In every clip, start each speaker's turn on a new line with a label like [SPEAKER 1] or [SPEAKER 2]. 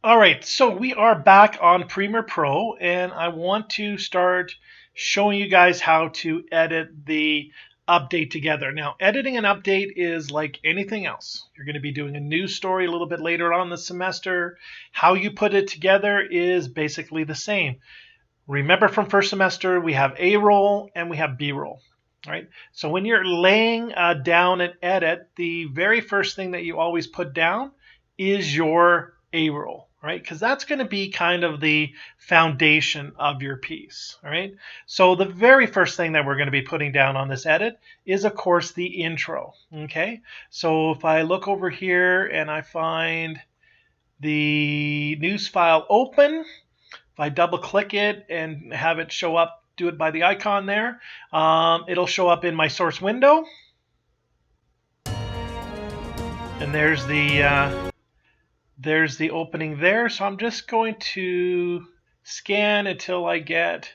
[SPEAKER 1] All right, so we are back on Premiere Pro, and I want to start showing you guys how to edit the update together. Now, editing an update is like anything else. You're going to be doing a news story a little bit later on the semester. How you put it together is basically the same. Remember from first semester, we have A-roll and we have B-roll. Right? So when you're laying down an edit, the very first thing that you always put down is your A-roll, right? Because that's going to be kind of the foundation of your piece, all right? So the very first thing that we're going to be putting down on this edit is, of course, the intro, okay? So if I look over here and I find the news file open, if I double click it and have it show up, do it by the icon there, it'll show up in my source window. And there's the opening there. So I'm just going to scan until I get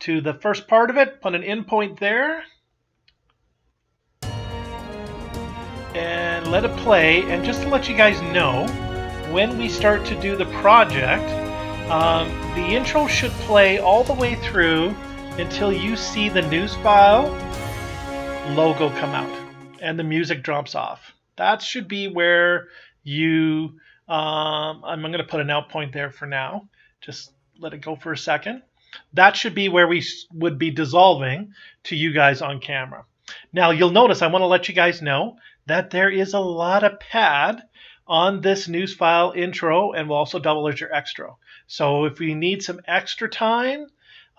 [SPEAKER 1] to the first part of it, put an endpoint there, and let it play. And just to let you guys know, when we start to do the project, the intro should play all the way through until you see the news file logo come out and the music drops off. That should be where you, I'm going to put an out point there for now. Just let it go for a second. That should be where we would be dissolving to you guys on camera. Now you'll notice I want to let you guys know that there is a lot of pad on this news file intro, and we'll also double as your extra. So if we need some extra time,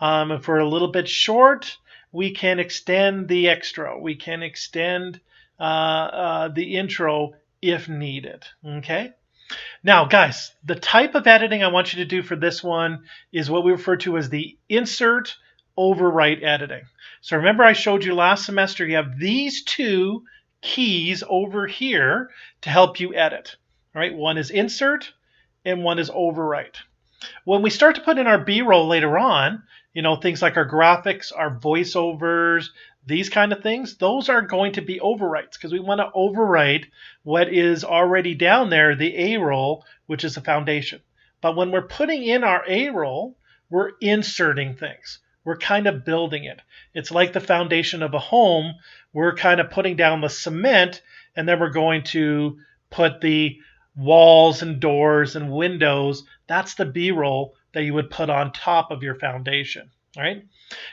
[SPEAKER 1] if we're a little bit short, we can extend the extra. We can extend the intro if needed. Okay. Now, guys, the type of editing I want you to do for this one is what we refer to as the insert overwrite editing. So remember I showed you last semester you have these two keys over here to help you edit. All right, one is insert and one is overwrite. When we start to put in our B-roll later on, you know, things like our graphics, our voiceovers, these kind of things, those are going to be overwrites because we want to overwrite what is already down there, the A-roll, which is the foundation. But when we're putting in our A-roll, we're inserting things. We're kind of building it. It's like the foundation of a home. We're kind of putting down the cement, and then we're going to put the walls and doors and windows. That's the B-roll that you would put on top of your foundation. All right.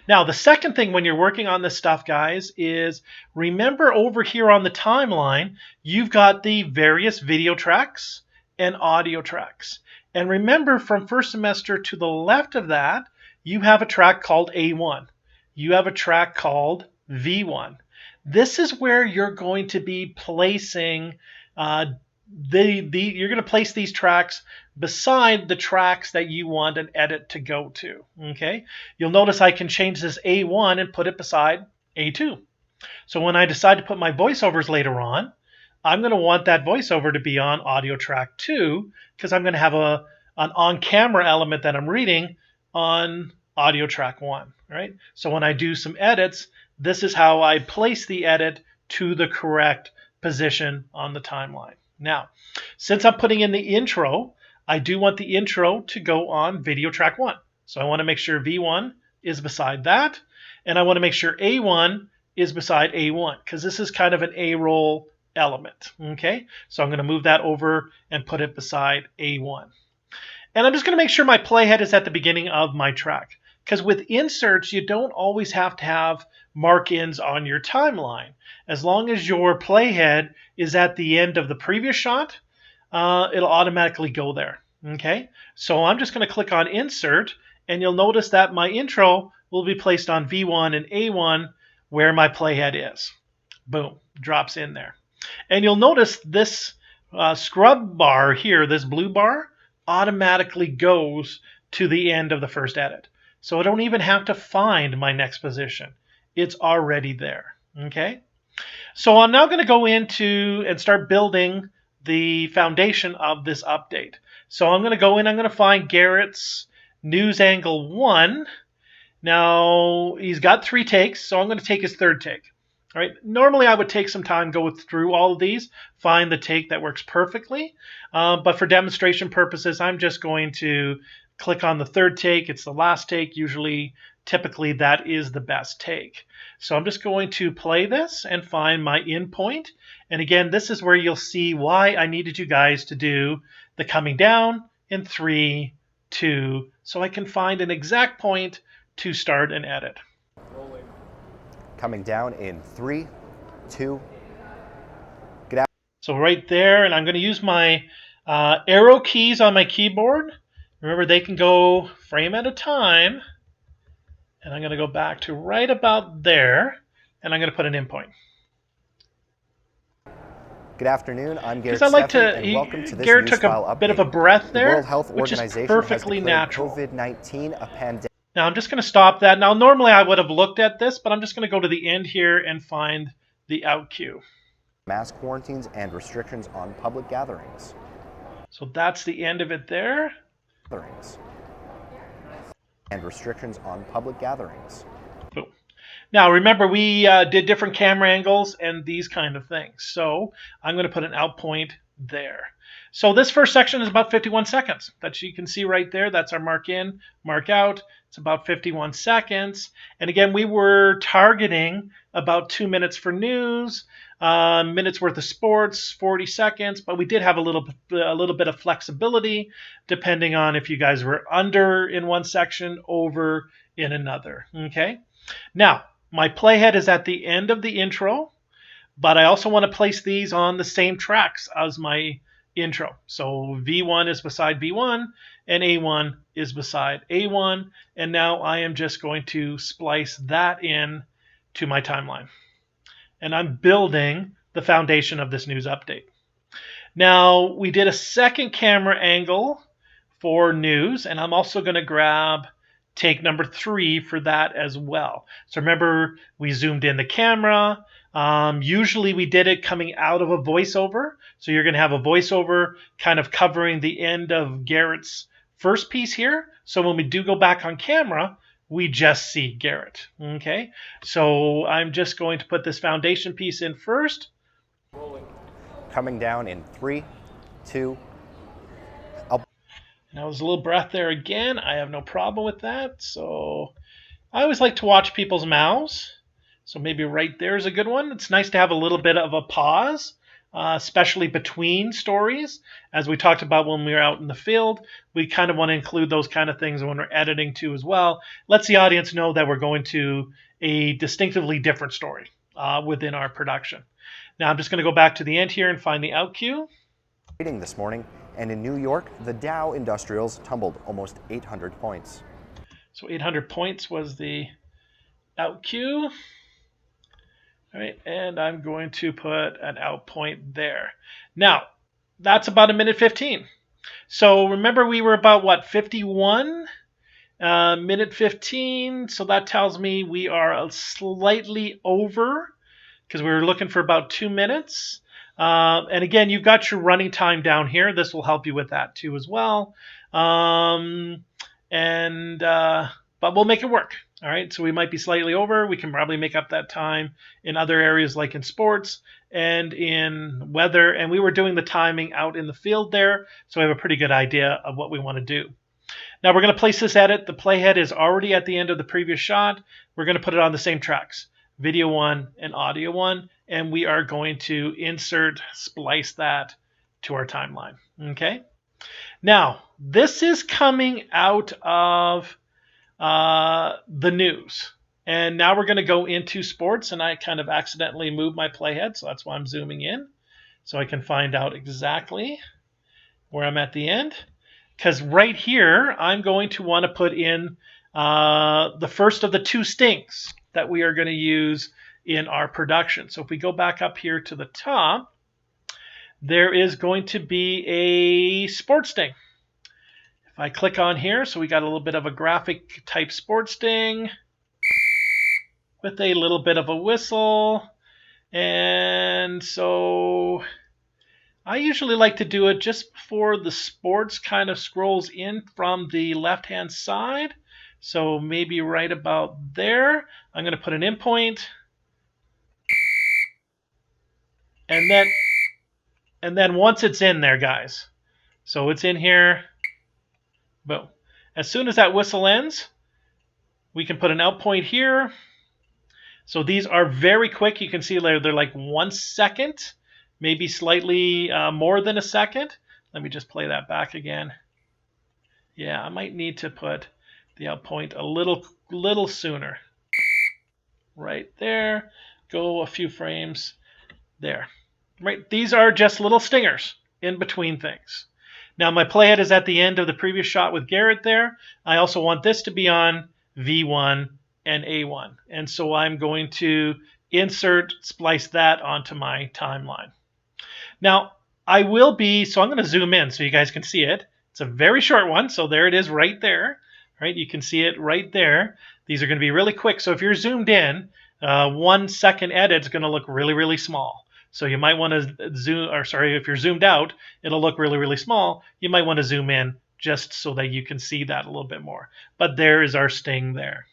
[SPEAKER 1] Now, the second thing when you're working on this stuff, guys, is remember over here on the timeline, you've got the various video tracks and audio tracks. And remember from first semester to the left of that, you have a track called A1. You have a track called V1. This is where you're going to be placing you're going to place these tracks beside the tracks that you want an edit to go to. Okay, you'll notice I can change this A1 and put it beside A2. So when I decide to put my voiceovers later on, I'm going to want that voiceover to be on audio track 2 because I'm going to have an on-camera element that I'm reading on audio track 1. Right? So when I do some edits, this is how I place the edit to the correct position on the timeline. Now, since I'm putting in the intro, I do want the intro to go on video track 1. So I want to make sure V1 is beside that, and I want to make sure A1 is beside A1 because this is kind of an A-roll element. Okay, so I'm going to move that over and put it beside A1. And I'm just going to make sure my playhead is at the beginning of my track because with inserts, you don't always have to have mark-ins on your timeline. As long as your playhead is at the end of the previous shot, it'll automatically go there. Okay, so I'm just going to click on insert, and you'll notice that my intro will be placed on V1 and A1 where my playhead is. Boom, drops in there. And you'll notice this scrub bar here, this blue bar, automatically goes to the end of the first edit. So I don't even have to find my next position. It's already there. Okay, so I'm now going to go into and start building the foundation of this update. So I'm going to go in, I'm going to find Garrett's news angle 1. Now, he's got 3 takes, so I'm going to take his third take. All right. Normally, I would take some time, go through all of these, find the take that works perfectly. But for demonstration purposes, I'm just going to click on the third take. It's the last take. Usually, typically, that is the best take. So I'm just going to play this and find my in point. And again, this is where you'll see why I needed you guys to do the coming down in 3, 2, so I can find an exact point to start and edit.
[SPEAKER 2] Coming down in 3, 2.
[SPEAKER 1] So right there, and I'm going to use my arrow keys on my keyboard. Remember, they can go frame at a time. And I'm going to go back to right about there, and I'm going to put an in point.
[SPEAKER 2] Good afternoon, I'm Garrett
[SPEAKER 1] Steffen,
[SPEAKER 2] and welcome to this
[SPEAKER 1] Garrett
[SPEAKER 2] news
[SPEAKER 1] took
[SPEAKER 2] file
[SPEAKER 1] a
[SPEAKER 2] update.
[SPEAKER 1] bit of a breath there,
[SPEAKER 2] the World Health
[SPEAKER 1] which
[SPEAKER 2] Organization
[SPEAKER 1] is perfectly
[SPEAKER 2] has declared
[SPEAKER 1] natural.
[SPEAKER 2] COVID-19 a pandemic.
[SPEAKER 1] Now I'm just going to stop that. Now normally I would have looked at this, but I'm just going to go to the end here and find the out cue.
[SPEAKER 2] Mass quarantines and restrictions on public gatherings.
[SPEAKER 1] So that's the end of it there.
[SPEAKER 2] And restrictions on public gatherings.
[SPEAKER 1] Boom. Now remember, we did different camera angles and these kind of things. So I'm going to put an out point there. So this first section is about 51 seconds. That you can see right there. That's our mark in, mark out. It's about 51 seconds. And again, we were targeting about 2 minutes for news, minutes worth of sports, 40 seconds. But we did have a little bit of flexibility depending on if you guys were under in one section, over in another. Okay. Now, my playhead is at the end of the intro, but I also want to place these on the same tracks as my intro. So V1 is beside V1 and A1 is beside A1. And now I am just going to splice that in to my timeline. And I'm building the foundation of this news update. Now we did a second camera angle for news, and I'm also going to grab take number 3 for that as well. So remember, we zoomed in the camera. Usually we did it coming out of a voiceover. So you're going to have a voiceover kind of covering the end of Garrett's first piece here. So when we do go back on camera, we just see Garrett. Okay. So I'm just going to put this foundation piece in first.
[SPEAKER 2] Coming down in 3, 2.
[SPEAKER 1] Now there's a little breath there again. I have no problem with that. So I always like to watch people's mouths. So maybe right there is a good one. It's nice to have a little bit of a pause, especially between stories. As we talked about when we were out in the field, we kind of want to include those kind of things when we're editing too as well. Lets the audience know that we're going to a distinctively different story within our production. Now I'm just going to go back to the end here and find the out cue.
[SPEAKER 2] This morning, and in New York, the Dow Industrials tumbled almost 800 points.
[SPEAKER 1] So 800 points was the out cue. All right, and I'm going to put an out point there. Now, that's about 1:15. So remember, we were about, what, 51? Minute 15, so that tells me we are slightly over because we were looking for about 2 minutes. And again, you've got your running time down here. This will help you with that too as well. But we'll make it work. All right, so we might be slightly over. We can probably make up that time in other areas like in sports and in weather. And we were doing the timing out in the field there, so we have a pretty good idea of what we want to do. Now we're going to place this edit. The playhead is already at the end of the previous shot. We're going to put it on the same tracks, video 1 and audio 1, and we are going to insert, splice that to our timeline. Okay. Now this is coming out of the news, and now we're going to go into sports, and I kind of accidentally moved my playhead, so that's why I'm zooming in so I can find out exactly where I'm at the end, because right here I'm going to want to put in the first of the 2 stings that we are going to use in our production. So if we go back up here to the top, there is going to be a sports sting. If I click on here, so we got a little bit of a graphic type sports sting with a little bit of a whistle. And so I usually like to do it just before the sports kind of scrolls in from the left-hand side. So maybe right about there. I'm going to put an in point. and then once it's in there, guys, so it's in here, boom. As soon as that whistle ends, we can put an out point here. So these are very quick. You can see they're like 1 second, maybe slightly more than a second. Let me just play that back again. Yeah, I might need to put the out point a little sooner. Right there. Go a few frames there. Right, these are just little stingers in between things. Now my playhead is at the end of the previous shot with Garrett there. I also want this to be on V1 and A1. And so I'm going to splice that onto my timeline. Now I will be, so I'm going to zoom in so you guys can see it. It's a very short one, so there it is right there. Right, you can see it right there. These are going to be really quick. So if you're zoomed in, 1 second edit is going to look really small. So you might want to zoom, or sorry, if you're zoomed out, it'll look really small. You might want to zoom in just so that you can see that a little bit more. But there is our sting there.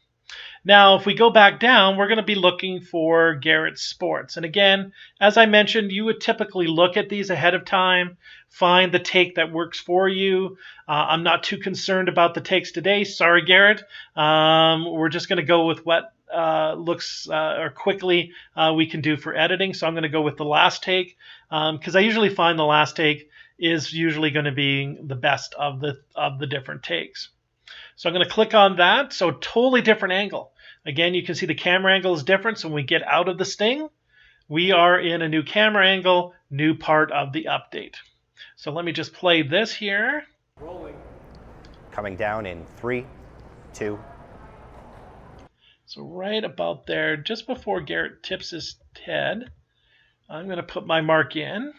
[SPEAKER 1] Now, if we go back down, we're going to be looking for Garrett's Sports. And again, as I mentioned, you would typically look at these ahead of time, find the take that works for you. I'm not too concerned about the takes today. Sorry, Garrett. We're just going to go with what looks or quickly we can do for editing. So I'm going to go with the last take because I usually find the last take is usually going to be the best of the different takes. So I'm going to click on that. So totally different angle. Again, you can see the camera angle is different. So when we get out of the sting, we are in a new camera angle, new part of the update. So let me just play this here.
[SPEAKER 2] Rolling. Coming down in 3, 2.
[SPEAKER 1] So right about there, just before Garrett tips his head, I'm going to put my mark in.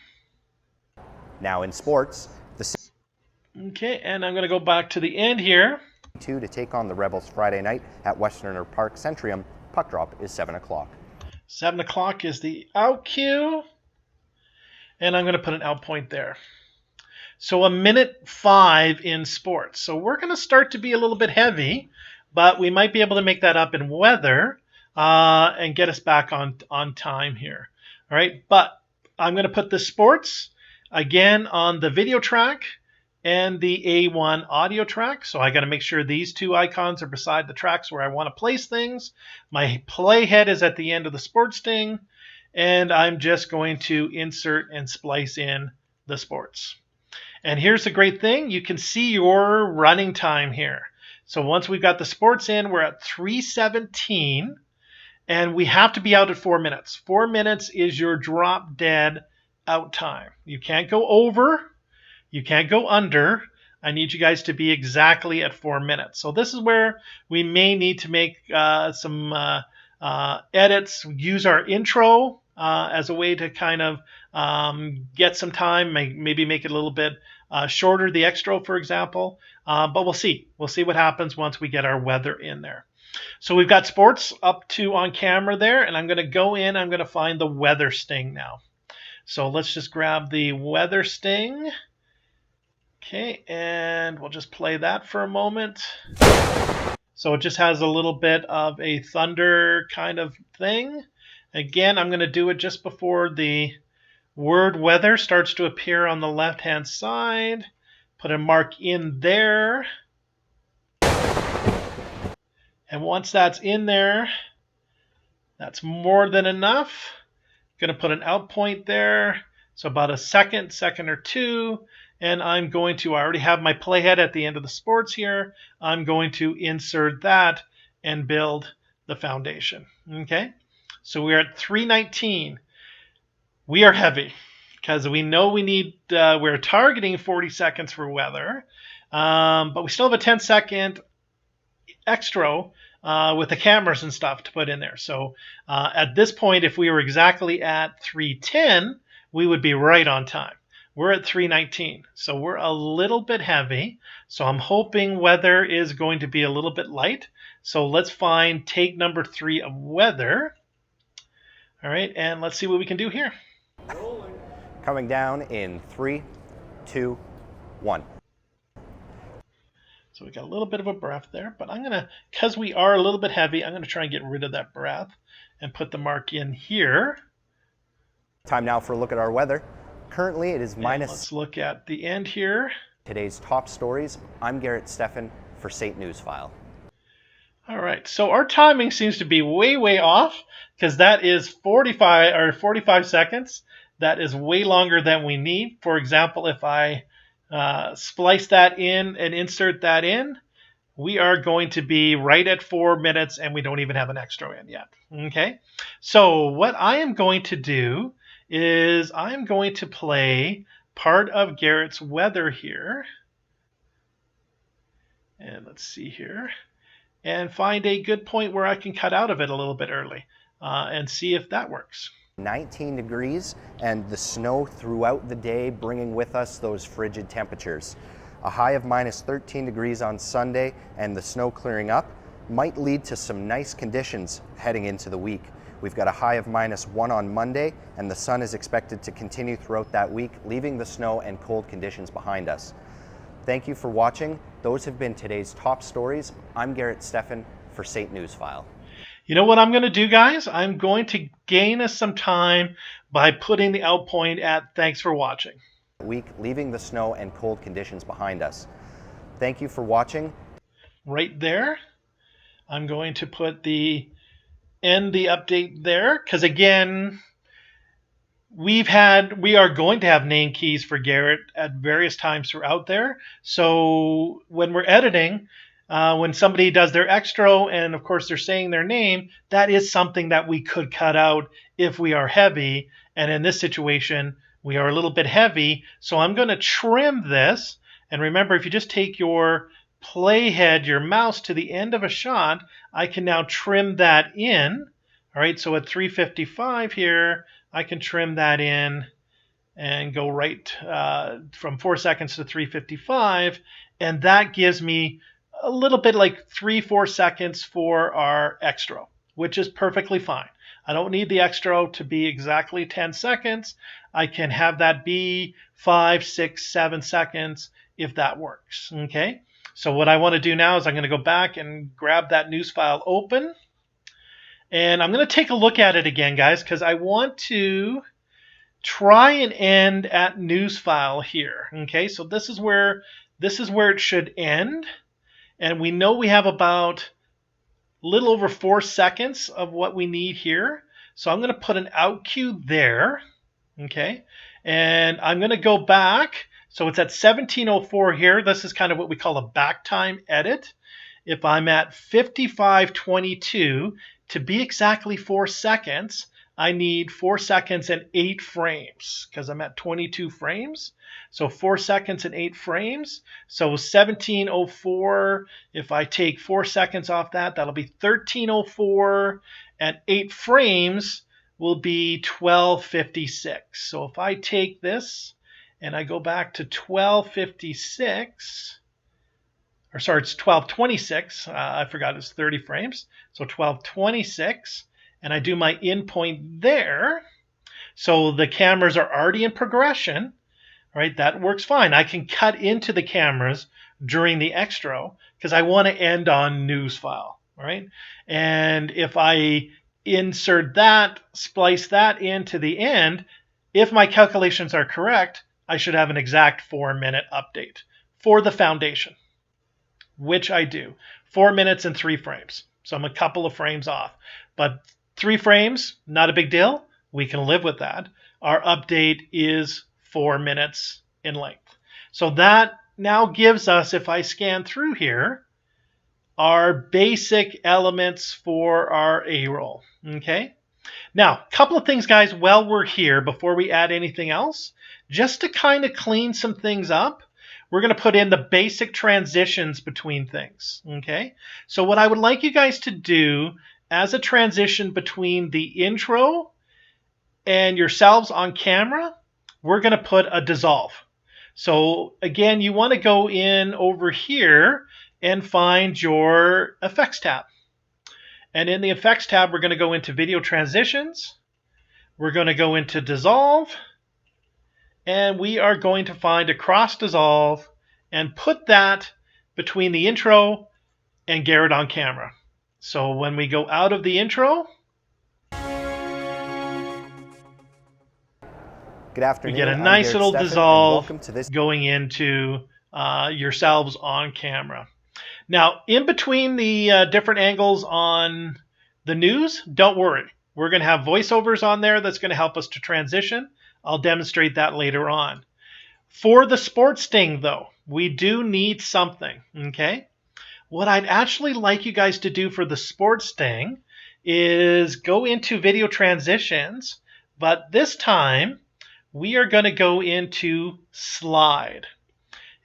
[SPEAKER 2] Now in sports,
[SPEAKER 1] okay, and I'm going to go back to the end here.
[SPEAKER 2] To take on the Rebels Friday night at Westerner Park Centrium. Puck drop is 7 o'clock.
[SPEAKER 1] 7 o'clock is the out cue. And I'm going to put an out point there. So 1:05 in sports. So we're going to start to be a little bit heavy, but we might be able to make that up in weather and get us back on time here. All right, but I'm going to put the sports again on the video track and the A1 audio track. So I got to make sure these two icons are beside the tracks where I want to place things. My playhead is at the end of the sports sting, and I'm just going to insert and splice in the sports. And here's the great thing. You can see your running time here. So once we've got the sports in, we're at 3:17, and we have to be out at 4 minutes. 4 minutes is your drop dead out time. You can't go over. You can't go under. I need you guys to be exactly at 4 minutes. So this is where we may need to make some edits, use our intro as a way to kind of get some time, maybe make it a little bit shorter, the extra, for example. But we'll see. We'll see what happens once we get our weather in there. So we've got sports up to on camera there, and I'm going to go in. I'm going to find the weather sting now. So let's just grab the weather sting. Okay, and we'll just play that for a moment. So it just has a little bit of a thunder kind of thing. Again, I'm going to do it just before the word weather starts to appear on the left-hand side. Put a mark in there. And once that's in there, that's more than enough. Going to put an out point there. So about a second or two. And I'm going to, I already have my playhead at the end of the sports here. I'm going to insert that and build the foundation. Okay, so we're at 3:19. We are heavy because we know we need, we're targeting 40 seconds for weather, but we still have a 10-second extra with the cameras and stuff to put in there. So at this point, if we were exactly at 3:10, we would be right on time. We're at 3:19, so we're a little bit heavy. So I'm hoping weather is going to be a little bit light. So let's find take number 3 of weather. All right, and let's see what we can do here.
[SPEAKER 2] Rolling. Coming down in 3, 2, 1.
[SPEAKER 1] So we got a little bit of a breath there, but I'm going to, because we are a little bit heavy, I'm going to try and get rid of that breath and put the mark in here.
[SPEAKER 2] Time now for a look at our weather. Currently it is minus.
[SPEAKER 1] Let's look at the end here.
[SPEAKER 2] Today's top stories. I'm Garrett Steffen for SAIT Newsfile.
[SPEAKER 1] All right, so our timing seems to be way off because that is 45 seconds. That is way longer than we need. For example, if I splice that in and insert that in, we are going to be right at 4 minutes and we don't even have an extra in yet. Okay, so what I am going to do is I'm going to play part of Garrett's weather here. And let's see here. And find a good point where I can cut out of it a little bit early and see if that works.
[SPEAKER 2] 19 degrees and the snow throughout the day, bringing with us those frigid temperatures. A high of minus 13 degrees on Sunday, and the snow clearing up might lead to some nice conditions heading into the week. We've got a high of -1 on Monday, and the sun is expected to continue throughout that week, leaving the snow and cold conditions behind us. Thank you for watching. Those have been today's top stories. I'm Garrett Steffen for SAIT Newsfile.
[SPEAKER 1] You know what I'm going to do, guys? I'm going to gain us some time by putting the out point at thanks for watching.
[SPEAKER 2] Week, leaving the snow and cold conditions behind us. Thank you for watching.
[SPEAKER 1] Right there. I'm going to put end the update there because, again, we are going to have name keys for Garrett at various times throughout there. So when we're editing, when somebody does their extra and of course they're saying their name, that is something that we could cut out if we are heavy. And in this situation, we are a little bit heavy. So I'm going to trim this. And remember, if you just take your playhead, your mouse to the end of a shot, I can now trim that in. All right, so at 355 here, I can trim that in and go right from 4 seconds to 355. And that gives me a little bit like 3-4 seconds for our extra, which is perfectly fine. I don't need the extra to be exactly 10 seconds. I can have that be 5, 6, 7 seconds if that works. Okay. So what I want to do now is I'm going to go back and grab that news file open. And I'm going to take a look at it again, guys, because I want to try and end at news file here. Okay, so this is where it should end. And we know we have about a little over 4 seconds of what we need here. So I'm going to put an out cue there. Okay, and I'm going to go back. So it's at 17:04 here. This is kind of what we call a back time edit. If I'm at 55:22, to be exactly 4 seconds, I need 4 seconds and 8 frames because I'm at 22 frames. So 4 seconds and 8 frames. So 17:04, if I take 4 seconds off that, that'll be 13:04, and 8 frames will be 12:56. So if I take this and I go back to 12:56, or sorry, it's 12:26. I forgot it's 30 frames. So 12:26, and I do my in point there. So the cameras are already in progression, right? That works fine. I can cut into the cameras during the extra because I want to end on news file, right? And if I insert that, splice that into the end, if my calculations are correct, I should have an exact 4-minute update for the foundation, which I do. 4 minutes and 3 frames. So I'm a couple of frames off. But 3 frames, not a big deal. We can live with that. Our update is 4 minutes in length. So that now gives us, if I scan through here, our basic elements for our A-roll. Okay? Now, a couple of things, guys, while we're here, before we add anything else, just to kind of clean some things up, we're going to put in the basic transitions between things. Okay? So what I would like you guys to do as a transition between the intro and yourselves on camera, we're going to put a dissolve. So again, you want to go in over here and find your effects tab. And in the effects tab, we're going to go into video transitions. We're going to go into dissolve. And we are going to find a cross dissolve and put that between the intro and Garrett on camera. So when we go out of the intro,
[SPEAKER 2] Good afternoon.
[SPEAKER 1] We get a
[SPEAKER 2] I'm
[SPEAKER 1] nice
[SPEAKER 2] Garrett
[SPEAKER 1] little
[SPEAKER 2] Steffen, and
[SPEAKER 1] dissolve
[SPEAKER 2] welcome to this.
[SPEAKER 1] going into yourselves on camera. Now, in between the different angles on the news, don't worry. We're going to have voiceovers on there that's going to help us to transition. I'll demonstrate that later on. For the sports sting, though, we do need something, okay? What I'd actually like you guys to do for the sports sting is go into video transitions, but this time we are going to go into slide.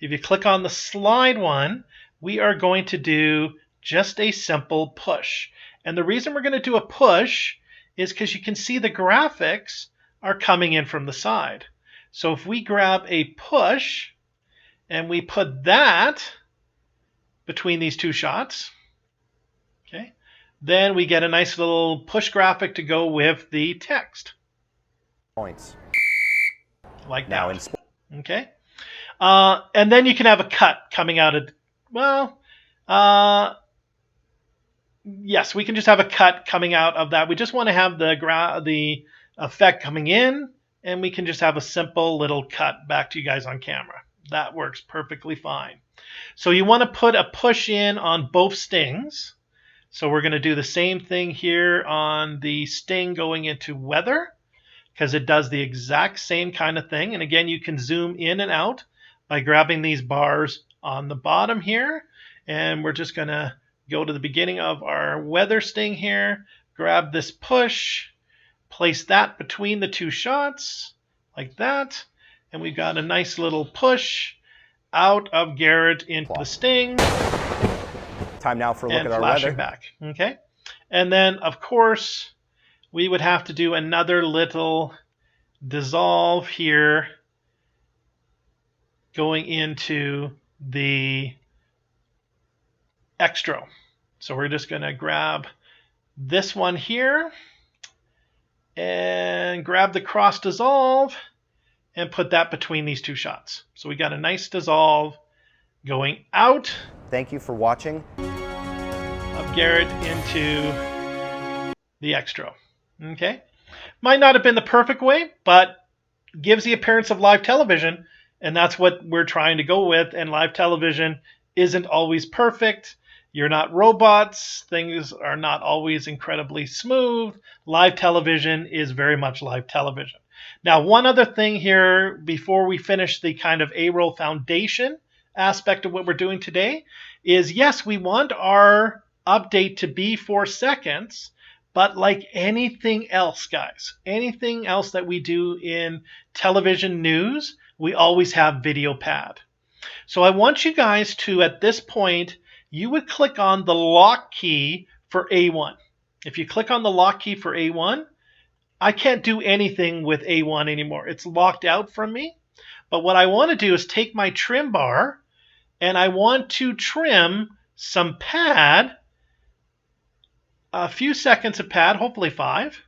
[SPEAKER 1] If you click on the slide one, we are going to do just a simple push. And the reason we're going to do a push is because you can see the graphics are coming in from the side. So if we grab a push and we put that between these two shots, okay, then we get a nice little push graphic to go with the text.
[SPEAKER 2] Points.
[SPEAKER 1] Like
[SPEAKER 2] Now
[SPEAKER 1] that. Okay. And then you can have a cut coming out of, well, yes, we can just have a cut coming out of that. We just want to have the effect coming in, and we can just have a simple little cut back to you guys on camera. That works perfectly fine. So you want to put a push in on both stings. So we're going to do the same thing here on the sting going into weather, because it does the exact same kind of thing. And again, you can zoom in and out by grabbing these bars on the bottom here. And we're just going to go to the beginning of our weather sting here, grab this push, place that between the two shots like that. And we've got a nice little push out of Garrett into the sting.
[SPEAKER 2] Time now for a look at our
[SPEAKER 1] flashing
[SPEAKER 2] weather.
[SPEAKER 1] Back. Okay. And then, of course, we would have to do another little dissolve here going into the extra. So we're just going to grab this one here and grab the cross dissolve and put that between these two shots. So we got a nice dissolve going out.
[SPEAKER 2] Thank you for watching.
[SPEAKER 1] Of Garrett into the extra. Okay. Might not have been the perfect way, but gives the appearance of live television, and that's what we're trying to go with. And live television isn't always perfect. You're not robots. Things are not always incredibly smooth. Live television is very much live television. Now, one other thing here before we finish the kind of A-roll foundation aspect of what we're doing today is, yes, we want our update to be 4 seconds, but like anything else, guys, anything else that we do in television news, we always have video pad. So I want you guys to, at this point, you would click on the lock key for A1. If you click on the lock key for A1, I can't do anything with A1 anymore. It's locked out from me. But what I want to do is take my trim bar and I want to trim some pad, a few seconds of pad, hopefully 5,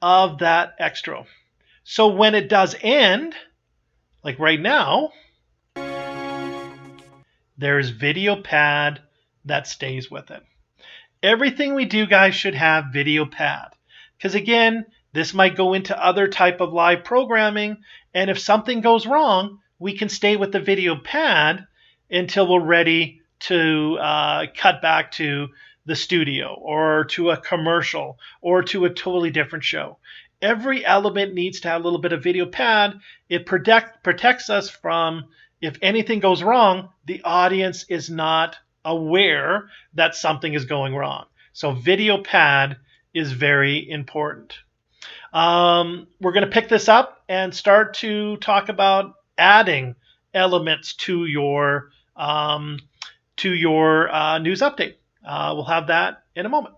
[SPEAKER 1] of that extra. So when it does end, like right now, there's video pad that stays with it. Everything we do, guys, should have video pad. Because again, this might go into other type of live programming, and if something goes wrong, we can stay with the video pad until we're ready to cut back to the studio or to a commercial or to a totally different show. Every element needs to have a little bit of video pad. It protects us from, if anything goes wrong, the audience is not aware that something is going wrong. So video pad is very important. We're going to pick this up and start to talk about adding elements to your news update. We'll have that in a moment.